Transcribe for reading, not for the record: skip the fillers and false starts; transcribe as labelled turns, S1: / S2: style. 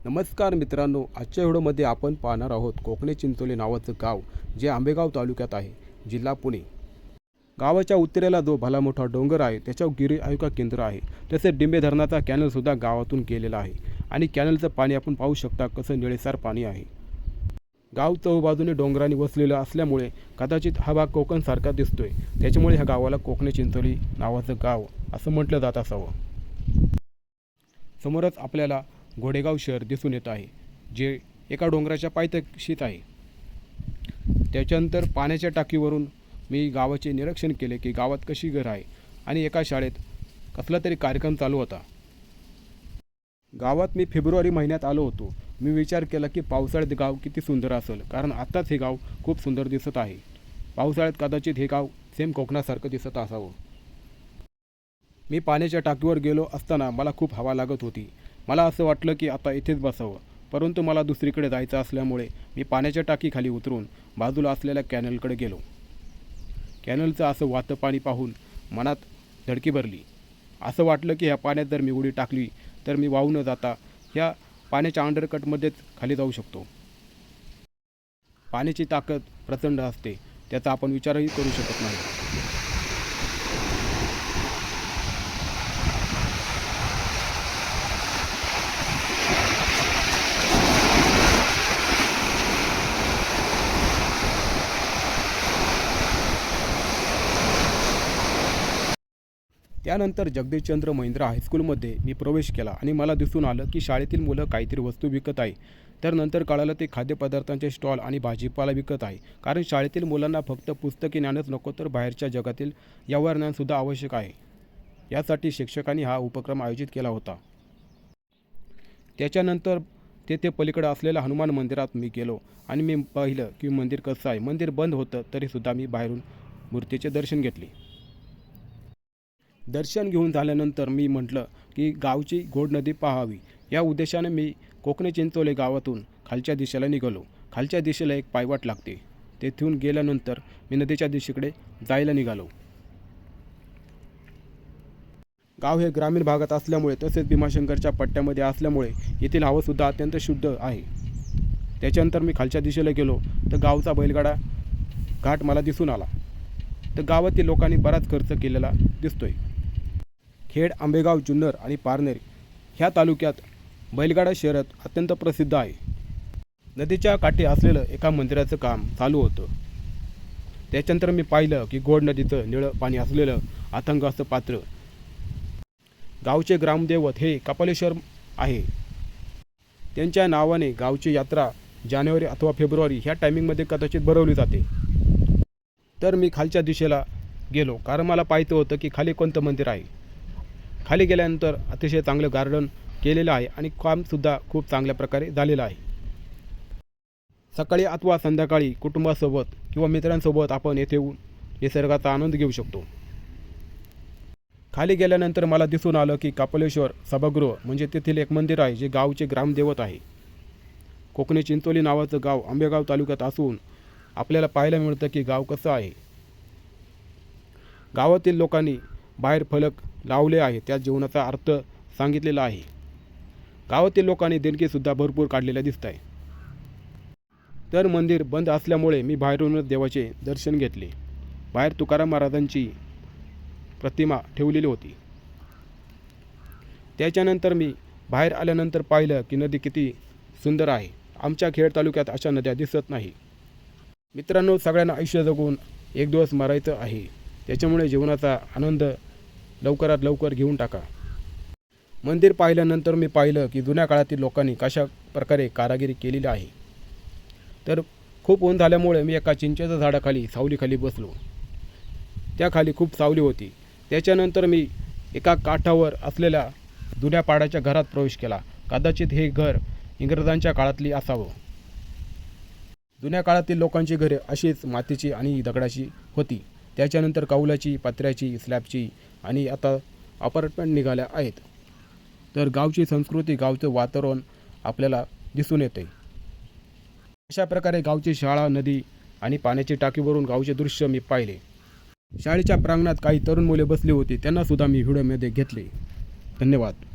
S1: नमस्कार मित्रांनो, आजच्या व्हिडिओमध्ये आपण पाहणार आहोत कोकणे चिंचोली नावाचं गाव जे आंबेगाव तालुक्यात आहे, जिल्हा पुणे। गावाच्या उत्तरेला जो भला मोठा डोंगर आहे त्याच्यावर गिरी आयुका केंद्र आहे। तसेच डिंबे धरणाचा कॅनलसुद्धा गावातून गेलेला आहे आणि कॅनलचं पाणी आपण पाहू शकता कसं निळेसार पाणी आहे। गाव चहूबाजूने डोंगरांनी वसलेलं असल्यामुळे कदाचित हा भाग कोकणसारखा दिसतोय, त्याच्यामुळे ह्या गावाला कोकणे चिंचोली नावाचं गाव असं म्हटलं जात असावं। समोरच आपल्याला घोडेगाव शहर दिसून येत आहे, जे एका डोंगराच्या पायथ्याशीच आहे। त्याच्यानंतर पाण्याच्या टाकीवरून मी गावाचे निरीक्षण केले की गावात कशी घर आहे आणि एका शाळेत कसला तरी कार्यक्रम चालू होता। गावात मी फेब्रुवारी महिन्यात आलो होतो। मी विचार केला की पावसाळ्यात गाव किती सुंदर असेल, कारण आत्ताच हे गाव खूप सुंदर दिसत आहे। पावसाळ्यात कदाचित हे गाव सेम कोकणासारखं दिसत असावं। मी पाण्याच्या टाकीवर गेलो असताना मला खूप हवा लागत होती। मला असं वाटलं की आता इथेच बसावं, परंतु मला दुसरीकडे जायचं असल्यामुळे मी पाण्याच्या टाकीखाली उतरून बाजूला असलेल्या कॅनलकडे गेलो। कॅनलचं असं वाहतं पाणी पाहून मनात धडकी भरली। असं वाटलं की ह्या पाण्यात जर मी उडी टाकली तर मी वाहून न जाता ह्या पाण्याच्या अंडरकटमध्येच खाली जाऊ शकतो। पाण्याची ताकद प्रचंड असते, त्याचा आपण विचारही करू शकत नाही। त्यानंतर जगदीशचंद्र महिंद्रा हायस्कूलमध्ये मी प्रवेश केला आणि मला दिसून आलं की शाळेतील मुलं काहीतरी वस्तू विकत आहे। तर नंतर कळालं ते खाद्यपदार्थांचे स्टॉल आणि भाजीपाला विकत आहे, कारण शाळेतील मुलांना फक्त पुस्तकी ज्ञानच नको तर बाहेरच्या जगातील व्यवहार ज्ञानसुद्धा आवश्यक आहे। यासाठी शिक्षकांनी हा उपक्रम आयोजित केला होता। त्याच्यानंतर तेथे पलीकडे असलेल्या हनुमान मंदिरात मी गेलो आणि मी पाहिलं की मंदिर कसं आहे। मंदिर बंद होतं तरीसुद्धा मी बाहेरून मूर्तीचे दर्शन घेतले। दर्शन घेऊन झाल्यानंतर मी म्हटलं की गावची घोड नदी पाहावी, या उद्देशाने मी कोकणे चिंचोली गावातून खालच्या दिशेला निघालो। खालच्या दिशेला एक पायवाट लागते, तेथून गेल्यानंतर मी नदीच्या दिशेकडे जायला निघालो। गाव हे ग्रामीण भागात असल्यामुळे तसेच भीमाशंकरच्या पट्ट्यामध्ये असल्यामुळे येथील हवासुद्धा अत्यंत शुद्ध आहे। त्याच्यानंतर मी खालच्या दिशेला गेलो तर गावचा बैलगाडा घाट मला दिसून आला। तर गावातील लोकांनी बराच खर्च केलेला दिसतोय। खेड, आंबेगाव, जुन्नर आणि पारनेर ह्या तालुक्यात बैलगाडा शर्यत अत्यंत प्रसिद्ध आहे। नदीच्या काठी असलेलं एका मंदिराचं काम चालू होतं। त्याच्यानंतर मी पाहिलं की गोड नदीचं निळं पाणी असलेलं अथांग असं पात्र। गावचे ग्रामदैवत हे कपालेश्वर आहे। त्यांच्या नावाने गावची यात्रा जानेवारी अथवा फेब्रुवारी ह्या टायमिंगमध्ये कदाचित भरवली जाते। तर मी खालच्या दिशेला गेलो, कारण मला पाहायचं होतं की खाली कोणतं मंदिर आहे। खाली गेल्यानंतर अतिशय चांगलं गार्डन केलेलं आहे आणि कामसुद्धा खूप चांगल्या प्रकारे झालेलं आहे। सकाळी अथवा संध्याकाळी कुटुंबासोबत किंवा मित्रांसोबत आपण येथे येऊन निसर्गाचा आनंद घेऊ शकतो। खाली गेल्यानंतर मला दिसून आलं की कपालेश्वर सभागृह म्हणजे तेथील एक मंदिर आहे, जे गावचे ग्रामदैवत आहे। कोकणे चिंचोली नावाचं गाव आंबेगाव तालुक्यात असून आपल्याला पाहायला मिळतं की गाव कसं आहे। गावातील लोकांनी बाहेर फलक लावले आहे, त्या जीवनाचा अर्थ सांगितलेला आहे। गावातील लोकांनी देणगीसुद्धा भरपूर काढलेल्या दिसत आहे। तर मंदिर बंद असल्यामुळे मी बाहेरूनच देवाचे दर्शन घेतले। बाहेर तुकाराम महाराजांची प्रतिमा ठेवलेली होती। त्याच्यानंतर मी बाहेर आल्यानंतर पाहिलं की नदी किती सुंदर आहे। आमच्या खेड तालुक्यात अशा नद्या दिसत नाही। मित्रांनो, सगळ्यांना आयुष्य जगून एक दिवस मरायचं आहे, त्याच्यामुळे जीवनाचा आनंद लवकरात लवकर घेऊन टाका। मंदिर पाहिल्यानंतर मी पाहिलं की जुन्या काळातील लोकांनी कशा प्रकारे कारागिरी केलेली आहे। तर खूप ऊन झाल्यामुळे मी एका चिंचेच्या झाडाखाली सावलीखाली बसलो। त्याखाली खूप सावली होती। त्याच्यानंतर मी एका काठावर असलेल्या जुन्या पाडाच्या घरात प्रवेश केला। कदाचित हे घर इंग्रजांच्या काळातली असावं। जुन्या काळातील लोकांची घरे अशीच मातीची आणि दगडाची होती। त्याच्यानंतर कौलाची, पत्र्याची, स्लॅबची आणि आता अपार्टमेंट निघाल्या आहेत। तर गावची संस्कृती, गावचं वातावरण आपल्याला दिसून येते। अशा प्रकारे गावची शाळा, नदी आणि पाण्याची टाकीवरून गावचे दृश्य मी पाहिले। शाळेच्या प्रांगणात काही तरुण मुले बसली होती, त्यांना सुद्धा मी व्हिडिओमध्ये घेतले। धन्यवाद।